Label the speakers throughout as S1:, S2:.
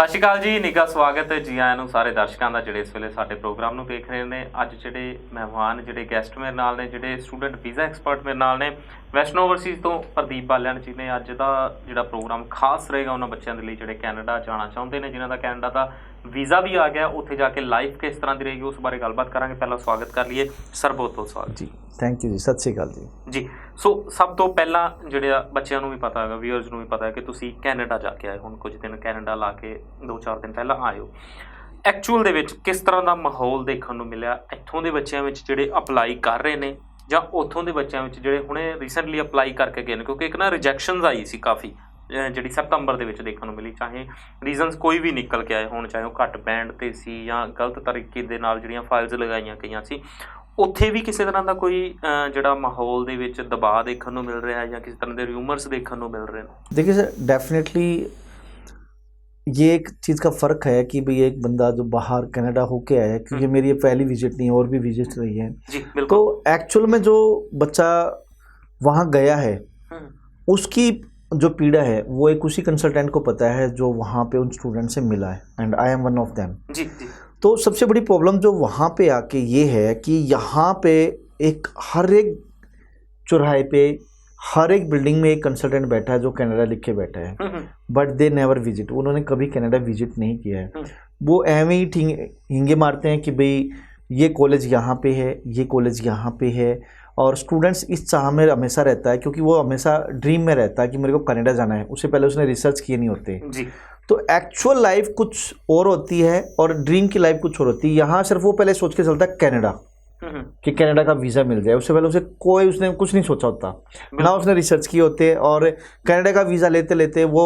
S1: ਸਤਿ ਸ਼੍ਰੀ ਅਕਾਲ ਜੀ, ਨਿੱਘਾ ਸਵਾਗਤ ਹੈ ਜੀ ਆਇਆਂ ਨੂੰ ਸਾਰੇ ਦਰਸ਼ਕਾਂ ਦਾ ਜਿਹੜੇ ਇਸ ਵੇਲੇ ਸਾਡੇ ਪ੍ਰੋਗਰਾਮ ਨੂੰ ਦੇਖ ਰਹੇ ਨੇ। ਅੱਜ ਜਿਹੜੇ ਮਹਿਮਾਨ ਜਿਹੜੇ ਗੈਸਟ ਮੇਰੇ ਨਾਲ ਨੇ, ਜਿਹੜੇ ਸਟੂਡੈਂਟ ਵੀਜ਼ਾ ਐਕਸਪਰਟ ਮੇਰੇ ਨਾਲ ਨੇ, ਵੈਸ਼ਨੋ ਓਵਰਸੀਜ਼ ਤੋਂ ਪ੍ਰਦੀਪ ਬਾਲਿਆਣ ਜੀ ਨੇ। ਅੱਜ ਦਾ ਜਿਹੜਾ ਪ੍ਰੋਗਰਾਮ ਖਾਸ ਰਹੇਗਾ ਉਹਨਾਂ ਬੱਚਿਆਂ ਦੇ ਲਈ ਜਿਹੜੇ ਕੈਨੇਡਾ ਜਾਣਾ ਚਾਹੁੰਦੇ ਨੇ, ਜਿਨ੍ਹਾਂ ਦਾ ਕੈਨੇਡਾ ਦਾ ਵੀਜ਼ਾ भी आ गया, ਉੱਥੇ ਜਾ ਕੇ ਲਾਈਫ किस तरह ਦੀ ਰਹੇਗੀ ਉਸ ਬਾਰੇ ਗੱਲਬਾਤ ਕਰਾਂਗੇ। ਪਹਿਲਾਂ ਸਵਾਗਤ ਕਰ ਲਈਏ ਸਰ, ਬਹੁਤ ਬਹੁਤ ਸਵਾਗਤ
S2: ਜੀ। ਥੈਂਕ ਯੂ ਜੀ, ਸਤਿ ਸ਼੍ਰੀ ਅਕਾਲ
S1: ਜੀ। ਸੋ ਸਭ ਤੋਂ ਪਹਿਲਾਂ ਜਿਹੜੇ ਬੱਚਿਆਂ ਨੂੰ ਵੀ ਪਤਾ ਹੈਗਾ, ਵਿਊਅਰਸ ਨੂੰ ਵੀ ਪਤਾ ਹੈ ਕਿ ਤੁਸੀਂ ਕੈਨੇਡਾ ਜਾ ਕੇ ਆਏ, ਹੁਣ ਕੁਝ ਦਿਨ ਕੈਨੇਡਾ ਲਾ ਕੇ 2-4 ਦਿਨ ਪਹਿਲਾਂ ਆਏ ਹੋ। ਐਕਚੁਅਲ ਦੇ ਵਿੱਚ ਕਿਸ ਤਰ੍ਹਾਂ ਦਾ ਮਾਹੌਲ ਦੇਖਣ ਨੂੰ ਮਿਲਿਆ ਇੱਥੋਂ ਦੇ ਬੱਚਿਆਂ ਵਿੱਚ ਜਿਹੜੇ ਅਪਲਾਈ ਕਰ ਰਹੇ ਨੇ, ਜਾਂ ਉੱਥੋਂ ਦੇ ਬੱਚਿਆਂ ਵਿੱਚ ਜਿਹੜੇ ਹੁਣੇ ਰੀਸੈਂਟਲੀ ਅਪਲਾਈ ਕਰਕੇ ਗਏ ਨੇ? ਕਿਉਂਕਿ ਇੱਕ ਨਾ ਰਿਜੈਕਸ਼ਨਸ ਆਈ ਸੀ ਕਾਫੀ, ਜਿਹੜੀ ਸਤੰਬਰ ਦੇ ਵਿੱਚ ਦੇਖਣ ਨੂੰ ਮਿਲੀ। ਚਾਹੇ ਰੀਜ਼ਨਸ ਕੋਈ ਵੀ ਨਿਕਲ ਕੇ ਆਏ ਹੋਣ, ਚਾਹੇ ਉਹ ਘੱਟ ਬੈਂਡ 'ਤੇ ਸੀ ਜਾਂ ਗਲਤ ਤਰੀਕੇ ਦੇ ਨਾਲ ਜਿਹੜੀਆਂ ਫਾਈਲਸ ਲਗਾਈਆਂ ਗਈਆਂ ਸੀ, ਉੱਥੇ ਵੀ ਕਿਸੇ ਤਰ੍ਹਾਂ ਦਾ ਕੋਈ ਜਿਹੜਾ ਮਾਹੌਲ ਦੇ ਵਿੱਚ ਦਬਾਅ ਦੇਖਣ ਨੂੰ ਮਿਲ ਰਿਹਾ है या किसी तरह के रूमर्स देखने को मिल रहे हैं?
S2: देखिए सर, डेफिनेटली ये एक चीज़ का फ़र्क है कि भाई एक बंदा जो बाहर कनाडा होके आया है, क्योंकि मेरी ये पहली विजिट नहीं है, और भी विजिट रही है
S1: जी,
S2: तो एक्चुअल में जो बच्चा वहाँ गया है उसकी जो पीड़ा है वो एक उसी कंसल्टेंट को पता है जो वहाँ पे उन स्टूडेंट से मिला है, and I am one of them.
S1: जी जी।
S2: तो सबसे बड़ी प्रॉब्लम जो वहाँ पे आके ये है कि यहाँ पे एक हर एक चौराहे पे हर एक बिल्डिंग में एक कंसल्टेंट बैठा है जो कनाडा लिख के बैठा है, बट दे नेवर विजिट। उन्होंने कभी कनाडा विजिट नहीं किया है। वो एवं ही हिंगे मारते हैं कि भाई ये कॉलेज यहाँ पे है, ये कॉलेज यहाँ पे है, और स्टूडेंट्स इस चाह में हमेशा रहता है, क्योंकि वो हमेशा ड्रीम में रहता है कि मेरे को कनाडा जाना है। उससे पहले उसने रिसर्च किए नहीं होते
S1: जी।
S2: तो एक्चुअल लाइफ कुछ और होती है और ड्रीम की लाइफ कुछ और होती है। यहाँ सिर्फ वो पहले सोच के चलता है कनाडा, कि कनाडा का वीज़ा मिल जाए। उससे पहले उसने कुछ नहीं सोचा होता, ना उसने रिसर्च किए होते, और कनाडा का वीज़ा लेते लेते वो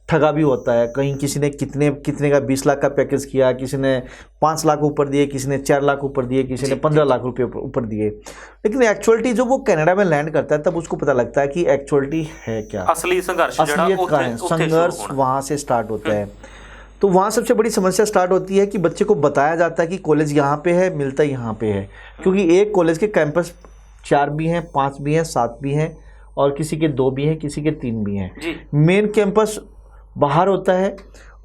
S2: ठगा भी होता है। कहीं किसी ने कितने का 20 लाख का पैकेज किया, किसी ने 5 लाख ऊपर दिए, किसी ने 4 लाख ऊपर दिए, किसी ने 15 लाख रुपये ऊपर दिए। लेकिन एक्चुअलिटी जो वो कनाडा में लैंड करता है तब उसको पता लगता है कि एक्चुअलिटी है क्या,
S1: असली संघर्ष,
S2: असलियत का है। संघर्ष वहाँ से स्टार्ट होता है। तो वहाँ सबसे बड़ी समस्या स्टार्ट होती है कि बच्चे को बताया जाता है कि कॉलेज यहाँ पे है, मिलता यहाँ पे है, क्योंकि एक कॉलेज के कैंपस 4 भी हैं, 5 भी हैं, 7 भी हैं, और किसी के 2 भी हैं, किसी के 3 भी हैं। मेन कैंपस बाहर होता है,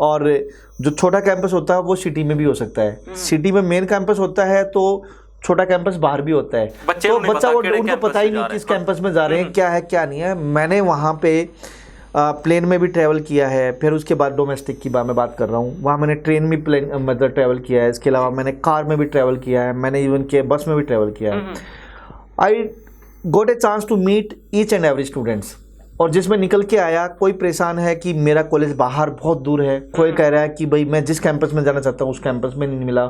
S2: और जो छोटा कैंपस होता है वो सिटी में भी हो सकता है। सिटी में मेन कैंपस होता है तो छोटा कैंपस बाहर भी होता है। तो बच्चा उनको पता ही नहीं किस कैंपस में जा रहे हैं, क्या है क्या नहीं है। मैंने वहाँ पे प्लेन में भी ट्रैवल किया है, फिर उसके बाद डोमेस्टिक की मैं बात कर रहा हूँ, वहाँ मैंने ट्रेन में मतलब ट्रैवल किया है। इसके अलावा मैंने कार में भी ट्रैवल किया है, मैंने इवन के बस में भी ट्रैवल किया है। I got a chance to meet each and every students. और जिसमें निकल के आया, कोई परेशान है कि मेरा कॉलेज बाहर बहुत दूर है, कोई कह रहा है कि भाई मैं जिस कैंपस में जाना चाहता हूँ उस कैंपस में नहीं मिला,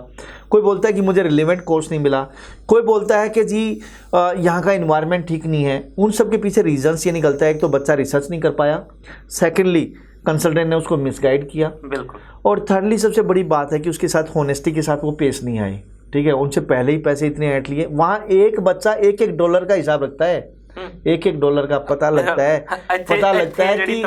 S2: कोई बोलता है कि मुझे रिलेवेंट कोर्स नहीं मिला, कोई बोलता है कि जी यहाँ का इन्वायरमेंट ठीक नहीं है। उन सब के पीछे रीजंस ये निकलता है, एक तो बच्चा रिसर्च नहीं कर पाया, सेकेंडली कंसल्टेंट ने उसको मिसगाइड किया, बिल्कुल, और थर्डली सबसे बड़ी बात है कि उसके साथ होनेस्टी के साथ वो पेश नहीं आए। ठीक है, उनसे पहले ही पैसे इतने ऐंठ लिए। वहाँ एक बच्चा $1 का हिसाब रखता है, $1 का पता लगता है कि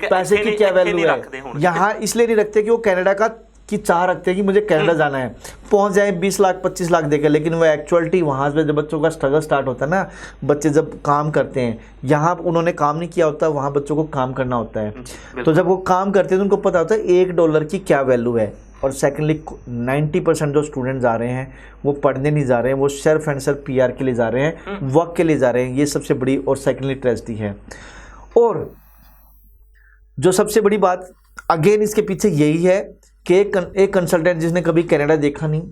S2: पैसे की क्या वैल्यू है। यहाँ इसलिए नहीं रखते कि वो कनाडा की चाह रखते हैं कि मुझे कनाडा जाना है, पहुंच जाए 20 लाख 25 लाख देकर। लेकिन वो एक्चुअलिटी वहाँ से जब बच्चों का स्ट्रगल स्टार्ट होता है ना, बच्चे जब काम करते हैं, यहाँ उन्होंने काम नहीं किया होता, वहाँ बच्चों को काम करना होता है। तो जब वो काम करते हैं तो उनको पता होता है $1 की क्या वैल्यू है। और सेकेंडली 90% जो स्टूडेंट जा रहे हैं वो पढ़ने नहीं जा रहे हैं, वो सिर्फ एंड सिर्फ PR के लिए जा रहे हैं, वर्क के लिए जा रहे हैं। ये सबसे बड़ी और सेकेंडली ट्रेजेडी है। और जो सबसे बड़ी बात अगेन इसके पीछे यही है कि एक कंसल्टेंट जिसने कभी कनाडा देखा नहीं,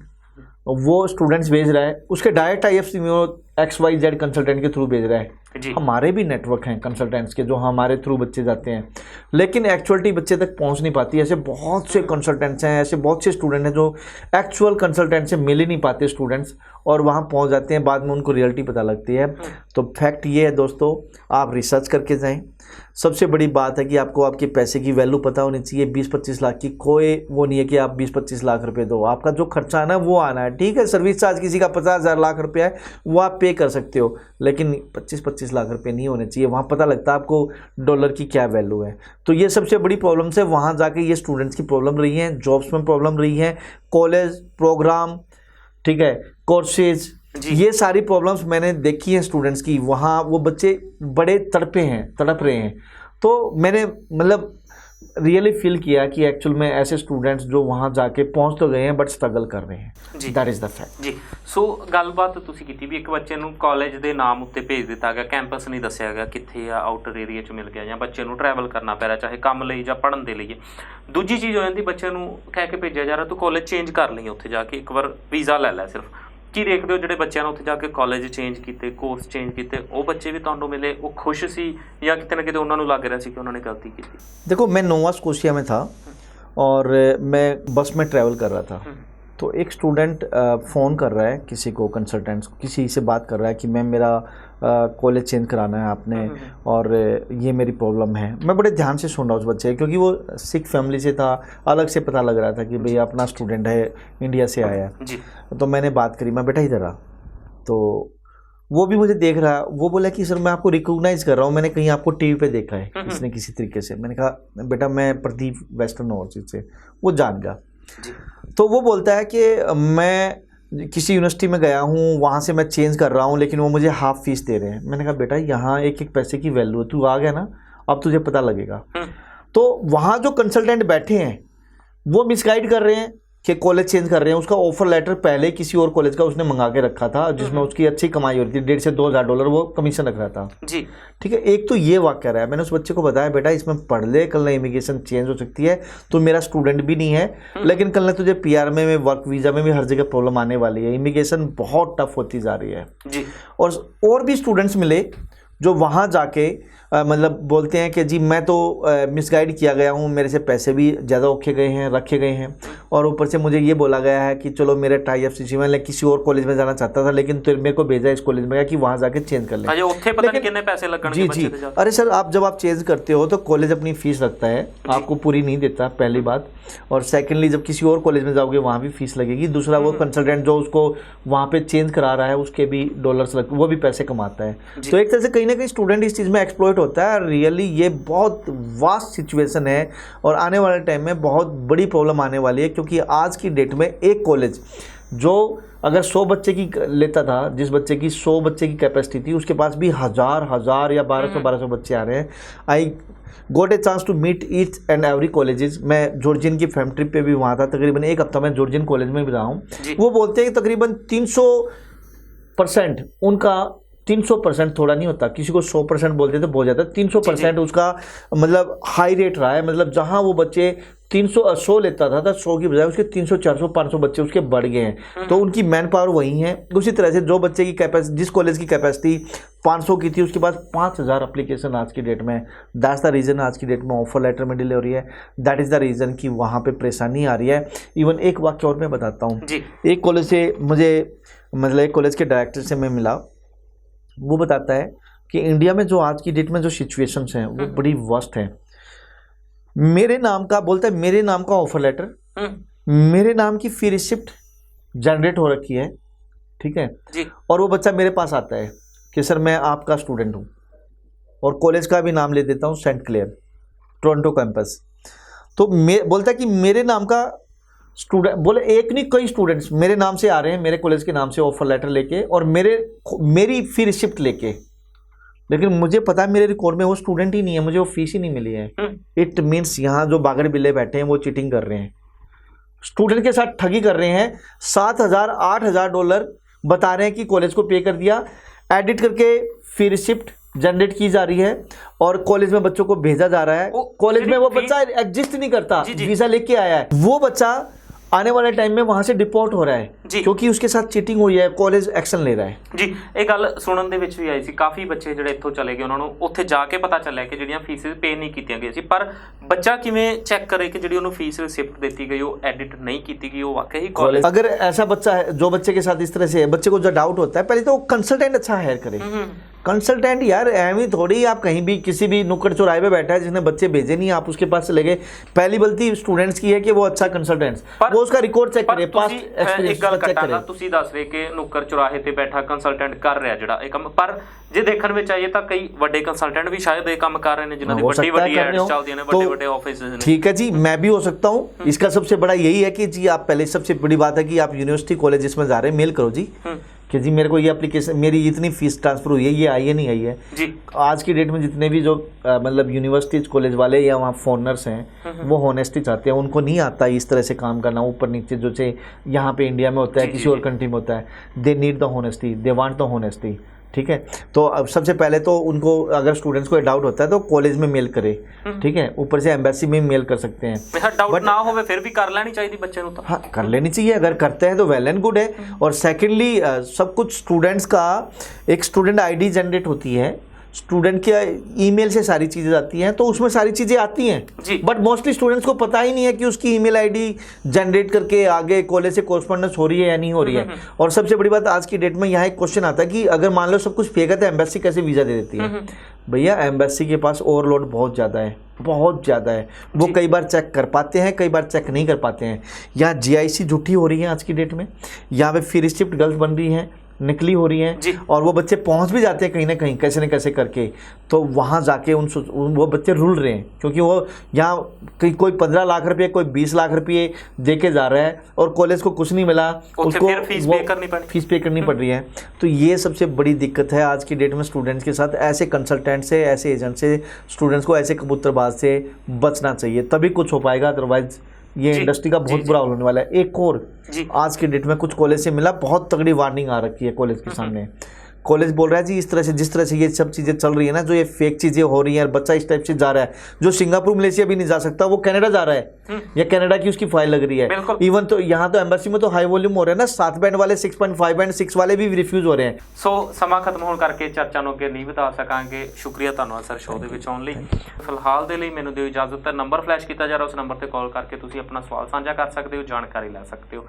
S2: वो स्टूडेंट्स भेज रहा है, उसके डायरेक्ट IFC में वो XYZ कंसल्टेंट के थ्रू भेज रहा है। हमारे भी नेटवर्क हैं कंसल्टेंट्स के जो हमारे थ्रू बच्चे जाते हैं, लेकिन एक्चुअलिटी बच्चे तक पहुंच नहीं पाती। ऐसे बहुत से कंसल्टेंट्स हैं, ऐसे बहुत से स्टूडेंट हैं जो एक्चुअल कंसल्टेंट से मिल ही नहीं पाते स्टूडेंट्स, और वहाँ पहुंच जाते हैं, बाद में उनको रियलिटी पता लगती है। तो फैक्ट ये है दोस्तों, आप रिसर्च करके जाएं। सबसे बड़ी बात है कि आपको आपके पैसे की वैल्यू पता होनी चाहिए। 20-25 लाख की कोई वो नहीं है कि आप 20-25 लाख रुपए दो, आपका जो खर्चा है ना वो आना है। ठीक है, सर्विस चार्ज किसी का 50,000 लाख रुपया है, वो आप पे कर सकते हो, लेकिन 25-25 लाख रुपए नहीं होने चाहिए। वहाँ पता लगता है आपको $1 की क्या वैल्यू है। तो ये सबसे बड़ी प्रॉब्लम है, वहाँ जाके ये स्टूडेंट्स की प्रॉब्लम रही है, जॉब्स में प्रॉब्लम रही है, कॉलेज प्रोग्राम, ठीक है, कोर्सेज, ये सारी प्रॉब्लम्स मैंने देखी हैं स्टूडेंट्स की। वहाँ वो बच्चे बड़े तड़प रहे हैं। तो मैंने मतलब रियली फील किया कि एक्चुअल में ऐसे स्टूडेंट्स जो वहाँ जाके पहुँच तो गए हैं बट स्ट्रगल कर रहे हैं।
S1: ਜੀ
S2: दैट इज़ द फैक्ट।
S1: ਜੀ ਸੋ ਗੱਲਬਾਤ ਤੁਸੀਂ ਕੀਤੀ ਵੀ ਇੱਕ ਬੱਚੇ ਨੂੰ ਕਾਲਜ ਦੇ ਨਾਮ ਉੱਤੇ ਭੇਜ ਦਿੱਤਾ ਗਿਆ, ਕੈਂਪਸ ਨਹੀਂ ਦੱਸਿਆ ਗਿਆ ਕਿੱਥੇ ਆ, ਆਊਟਰ ਏਰੀਆ 'ਚ ਮਿਲ ਗਿਆ, ਜਾਂ ਬੱਚੇ ਨੂੰ ਟਰੈਵਲ ਕਰਨਾ ਪੈ ਰਿਹਾ ਚਾਹੇ ਕੰਮ ਲਈ ਜਾਂ ਪੜ੍ਹਨ ਦੇ ਲਈ। ਦੂਜੀ ਚੀਜ਼ ਹੋ ਜਾਂਦੀ ਬੱਚੇ ਨੂੰ ਕਹਿ ਕੇ ਭੇਜਿਆ ਜਾ ਰਿਹਾ ਤੂੰ ਕਾਲਜ ਚੇਂਜ ਕਰ ਲਈ, ਉੱਥੇ ਜਾ ਕੇ ਇੱਕ ਵਾਰ ਵੀਜ਼ਾ ਲੈ ਲੈ ਸਿਰਫ। ਕੀ ਦੇਖਦੇ ਹੋ ਜਿਹੜੇ ਬੱਚਿਆਂ ਨੇ ਉੱਥੇ ਜਾ ਕੇ ਕਾਲਜ ਚੇਂਜ ਕੀਤੇ, ਕੋਰਸ ਚੇਂਜ ਕੀਤੇ, ਉਹ ਬੱਚੇ ਵੀ ਤੁਹਾਨੂੰ ਮਿਲੇ, ਉਹ ਖੁਸ਼ ਸੀ ਜਾਂ कितने ना कितने उन्होंने लग रहा ਸੀ कि उन्होंने गलती की थी?
S2: देखो मैं नोवा स्कोशिया में था और मैं बस में ट्रैवल कर रहा था, तो एक स्टूडेंट फ़ोन कर रहा है किसी को, कंसल्टेंट्स किसी से बात कर रहा है कि मैम मेरा कॉलेज चेंज कराना है आपने और ये मेरी प्रॉब्लम है। मैं बड़े ध्यान से सुन रहा उस बच्चे क्योंकि वो सिख फैमिली से था, अलग से पता लग रहा था कि भैया अपना स्टूडेंट है, इंडिया से आया है। तो मैंने बात करी, मैं बेटा इधर आ, तो वो भी मुझे देख रहा, वो बोला कि सर मैं आपको रिकॉग्नाइज कर रहा हूँ, मैंने कहीं आपको टीवी पे देखा है किसी ने किसी तरीके से। मैंने कहा बेटा मैं प्रदीप वेस्टर्न ओवरसीज से, वो जान गया। तो वो बोलता है कि मैं किसी यूनिवर्सिटी में गया हूँ, वहाँ से मैं चेंज कर रहा हूँ लेकिन वो मुझे हाफ फीस दे रहे हैं। मैंने कहा बेटा यहाँ एक एक पैसे की वैल्यू है, तू आ गया ना अब तुझे पता लगेगा। तो वहाँ जो कंसल्टेंट बैठे हैं वो मिसगाइड कर रहे हैं कि कॉलेज चेंज कर रहे हैं। उसका ऑफर लेटर पहले किसी और कॉलेज का उसने मंगा के रखा था जिसमें उसकी अच्छी कमाई हो रही थी, $1,500 से $2,000 वो कमीशन रख रहा था जी। ठीक है, एक तो ये वाक्य रहा है। मैंने उस बच्चे को बताया बेटा इसमें पढ़ ले, कल ना इमिग्रेशन चेंज हो सकती है, तो मेरा स्टूडेंट भी नहीं है लेकिन कल ना तुझे PR में वर्क वीज़ा में भी हर जगह प्रॉब्लम आने वाली है, इमिग्रेशन बहुत टफ होती जा रही है जी। और भी स्टूडेंट्स मिले जो वहाँ जाके मतलब बोलते हैं कि जी मैं तो मिसगाइड किया गया हूँ, मेरे से पैसे भी ज़्यादा रखे गए हैं और ऊपर से मुझे ये बोला गया है कि चलो मेरे टाई FCC में किसी और कॉलेज में जाना चाहता था लेकिन तो मेरे को भेजा इस कॉलेज में कि वहाँ जाके चेंज कर ले।
S1: पता नहीं कितने पैसे लगने
S2: जी। अरे सर आप जब आप चेंज करते हो तो कॉलेज अपनी फीस रखता है, आपको पूरी नहीं देता पहली बात, और सेकेंडली जब किसी और कॉलेज में जाओगे वहाँ भी फीस लगेगी। दूसरा वो कंसल्टेंट जो उसको वहाँ पे चेंज करा रहा है उसके भी डॉलर्स वो भी पैसे कमाता है। तो एक तरह से कहीं ना कहीं स्टूडेंट इस चीज़ में एक्सप्लॉइट होता है। रियली ये बहुत वास्ट सिचुएशन है और आने वाले टाइम में बहुत बड़ी प्रॉब्लम आने वाली है क्योंकि आज की डेट में एक कॉलेज जो अगर 100 बच्चे की लेता था, जिस बच्चे की 100 बच्चे की कैपेसिटी थी, उसके पास भी हजार या 1200 बच्चे आ रहे हैं। I got a chance to meet each and every colleges. मैं जॉर्जियन की फैम ट्रिप पे भी वहाँ था, तकरीबन एक हफ्ता मैं जॉर्जियन कॉलेज में भी रहा हूँ। वो बोलते हैं कि तकरीबन 300% उनका 300% थोड़ा नहीं होता, किसी को 100% बोलते तो बहुत ज़्यादा, 300% उसका मतलब हाई रेट रहा है। मतलब जहाँ वो बच्चे 100 लेता था 100 की बजाय उसके 300 400 500 बच्चे उसके बढ़ गए हैं। तो उनकी मैन पावर वही है। उसी तरह से जो बच्चे की कैपेसिटी, जिस कॉलेज की कैपेसिटी 500 की थी, उसके पास 5000 एप्लीकेशन आज की डेट में। दैट्स द रीज़न आज की डेट में ऑफर लेटर में डिले हो रही है। दैट इज़ द रीज़न कि वहाँ पे परेशानी आ रही है। इवन एक वाक्य और मैं बताता हूँ। एक कॉलेज से मुझे मतलब एक कॉलेज के डायरेक्टर से मैं मिला, वो बताता है कि इंडिया में जो आज की डेट में जो सिचुएशंस हैं वो बड़ी वर्स्ट हैं। मेरे नाम का बोलता है, मेरे नाम का ऑफर लेटर, मेरे नाम की फी रिसिप्ट जनरेट हो रखी है, ठीक है जी। और वो बच्चा मेरे पास आता है कि सर मैं आपका स्टूडेंट हूँ, और कॉलेज का भी नाम ले देता हूँ, सेंट क्लेयर टोरंटो कैंपस। तो बोलता है कि मेरे नाम का स्टूडेंट, बोले एक नहीं कई स्टूडेंट्स मेरे नाम से आ रहे हैं, मेरे कॉलेज के नाम से ऑफर लेटर लेके और मेरी फी रिसिप्ट लेके, लेकिन मुझे पता है मेरे रिकॉर्ड में वो स्टूडेंट ही नहीं है, मुझे वो फीस ही नहीं मिली है। इट मीन्स यहाँ जो बागड़ बिल्ले बैठे हैं वो चीटिंग कर रहे हैं, स्टूडेंट के साथ ठगी कर रहे हैं। $7,000-8,000 बता रहे हैं कि कॉलेज को पे कर दिया, एडिट करके फी रिसिप्ट जनरेट की जा रही है और कॉलेज में बच्चों को भेजा जा रहा है। कॉलेज में वो बच्चा एग्जिस्ट नहीं करता, वीजा लेके आया है, वो बच्चा आने वाले टाइम में वहां से डिपोर्ट हो रहा है क्योंकि उसके साथ चीटिंग हुई है, कॉलेज एक्शन ले रहा है
S1: ਜੀ। ਇਹ ਗੱਲ ਸੁਣਨ ਦੇ ਵਿੱਚ ਵੀ ਆਈ ਸੀ, ਕਾਫੀ ਬੱਚੇ ਜਿਹੜੇ ਇੱਥੋਂ ਚਲੇ ਗਏ ਉਹਨਾਂ ਨੂੰ ਉੱਥੇ ਜਾ ਕੇ ਪਤਾ ਚੱਲਿਆ ਕਿ ਜਿਹੜੀਆਂ ਫੀਸ ਪੇ ਨਹੀਂ ਕੀਤੀਆਂ ਗਈਆਂ ਸੀ, ਪਰ ਬੱਚਾ ਕਿਵੇਂ ਚੈੱਕ ਕਰੇ ਕਿ ਜਿਹੜੀ ਉਹਨੂੰ ਫੀਸ ਰਿਸਿप्ट ਦਿੱਤੀ ਗਈ ਉਹ ਐਡਿਟ नहीं की गई, वो वाकई ही कॉलेज।
S2: अगर ऐसा बच्चा है जो बच्चे के साथ इस तरह से है, बच्चे को जो डाउट होता है, पहले तो कंसल्टेंट अच्छा हायर करे। कंसल्टेंट यार एवं थोड़ी आप कहीं भी किसी भी नुक्कड़ चौराहे पे बैठा है जिसने बच्चे भेजे नहीं, आप उसके पास चले गए। पहली गलती स्टूडेंट्स की है कि वो अच्छा कंसल्टेंट, वो उसका रिकॉर्ड चेक करे, पास्ट एक्सपीरियंस चेक करे।
S1: ਤੁਸੀਂ ਦੱਸ ਰਹੇ ਕਿ ਨੁੱਕਰ ਚੌਰਾਹੇ ਤੇ ਬੈਠਾ ਕੰਸਲਟੈਂਟ ਕਰ ਰਿਹਾ ਜਿਹੜਾ ਇਹ ਕੰਮ, ਪਰ ਜੇ ਦੇਖਣ ਵਿੱਚ ਆਈਏ ਤਾਂ ਕਈ ਵੱਡੇ ਕੰਸਲਟੈਂਟ ਵੀ शायद ये काम कर रहे हैं जिन्होंने ਵੱਡੀ ਵੱਡੀ ਐਡਸ ਚੱਲਦੀਆਂ ਨੇ, ਵੱਡੇ ਵੱਡੇ ਆਫਿਸ ਨੇ।
S2: ठीक है जी, मैं भी हो सकता हूँ। इसका सबसे बड़ा यही है कि जी आप पहले, सबसे बड़ी बात है कि आप यूनिवर्सिटी कॉलेज जिसमें जा रहे हैं मेल करो जी कि जी मेरे को ये एप्लीकेशन, मेरी इतनी फीस ट्रांसफ़र हुई है, ये आई है नहीं आई है
S1: जी।
S2: आज की डेट में जितने भी जो मतलब यूनिवर्सिटीज़ कॉलेज वाले या वहाँ फॉरनर्स हैं वो होनेस्टी चाहते हैं, उनको नहीं आता इस तरह से काम करना ऊपर नीचे, जो से यहाँ पे इंडिया में होता है, किसी और कंट्री में होता है। They need the honesty, they want the honesty, ठीक है। तो अब सबसे पहले तो उनको, अगर स्टूडेंट्स को डाउट होता है तो कॉलेज में मेल करे, ठीक है, ऊपर से एम्बेसी में मेल कर सकते हैं।
S1: डाउट ना होवे फिर भी कर लेनी चाहिए बच्चे को, तो
S2: हाँ कर लेनी चाहिए, अगर करते हैं तो वेल एंड गुड है। और सेकेंडली सब कुछ स्टूडेंट्स का एक स्टूडेंट आईडी जनरेट होती है, स्टूडेंट के ईमेल से सारी चीज़ें आती हैं, तो उसमें सारी चीज़ें आती हैं, बट मोस्टली स्टूडेंट्स को पता ही नहीं है कि उसकी ईमेल आईडी जनरेट करके आगे कॉलेज से कॉरस्पॉन्डेंस हो रही है या नहीं हो रही है। और सबसे बड़ी बात आज की डेट में यहाँ एक क्वेश्चन आता है कि अगर मान लो सब कुछ फेक है तो एम्बेसी कैसे वीज़ा दे देती है? भैया एम्बेसी के पास ओवरलोड बहुत ज़्यादा है, बहुत ज़्यादा है। वो कई बार चेक कर पाते हैं, कई बार चेक नहीं कर पाते हैं। यहाँ GIC झूठी हो रही है आज की डेट में, यहाँ पे फ्री शिफ्ट गर्ल्स बन रही हैं, निकली हो रही हैं, और वो बच्चे पहुंच भी जाते हैं कहीं ना कहीं कैसे न कैसे करके, तो वहाँ जाके वो बच्चे रुल रहे हैं, क्योंकि वो यहाँ कोई 15 लाख रुपये, कोई 20 लाख रुपये दे के जा रहा है और कॉलेज को कुछ नहीं मिला, उसको फीस पे करनी पड़ रही है। तो ये सबसे बड़ी दिक्कत है आज की डेट में स्टूडेंट्स के साथ। ऐसे कंसल्टेंट से, ऐसे एजेंट से स्टूडेंट्स को, ऐसे कबूतरबाज से बचना चाहिए, तभी कुछ हो पाएगा, अदरवाइज ये इंडस्ट्री का बहुत बुरा होने वाला है। एक और आज के डेट में कुछ कॉलेज से मिला, बहुत तगड़ी वार्निंग आ रखी है कॉलेज के सामने। कॉलेज बोल रहा है जी इस तरह से, जिस तरह से ये सब चीज़ें चल रही है ना, जो ये फेक चीज़ें हो रही हैं, बच्चा इस टाइप से जा रहा है, जो सिंगापुर मलेशिया भी नहीं जा सकता वो कनाडा जा रहा है, या कनाडा की उसकी फाइल लग रही है। इवन तो यहाँ तो एम्बेसी में तो हाई वॉल्यूम हो रहा है ना, 7 बैंड वाले, 6.5 बैंड 6 वाले भी रिफ्यूज हो रहे हैं।
S1: सो ਸਮਾਂ ਖਤਮ ਹੋਣ ਕਰਕੇ ਚਰਚਾ ਨੂੰ ਅੱਗੇ ਨਹੀਂ ਵਧਾ ਸਕਾਂਗੇ। ਸ਼ੁਕਰੀਆ ਧੰਨਵਾਦ ਸਰ ਸ਼ੋਅ ਦੇ ਵਿੱਚ ਆਉਣ ਲਈ। ਫਿਲਹਾਲ ਦੇ ਲਈ ਮੈਨੂੰ ਦਿਓ ਇਜਾਜ਼ਤ। ਨੰਬਰ ਫਲੈਸ਼ ਕੀਤਾ ਜਾ ਰਿਹਾ, ਉਸ ਨੰਬਰ ਤੇ ਕਾਲ ਕਰਕੇ ਤੁਸੀਂ ਆਪਣਾ ਸਵਾਲ ਸਾਂਝਾ ਕਰ ਸਕਦੇ ਹੋ, ਜਾਣਕਾਰੀ ਲੈ ਸਕਦੇ ਹੋ।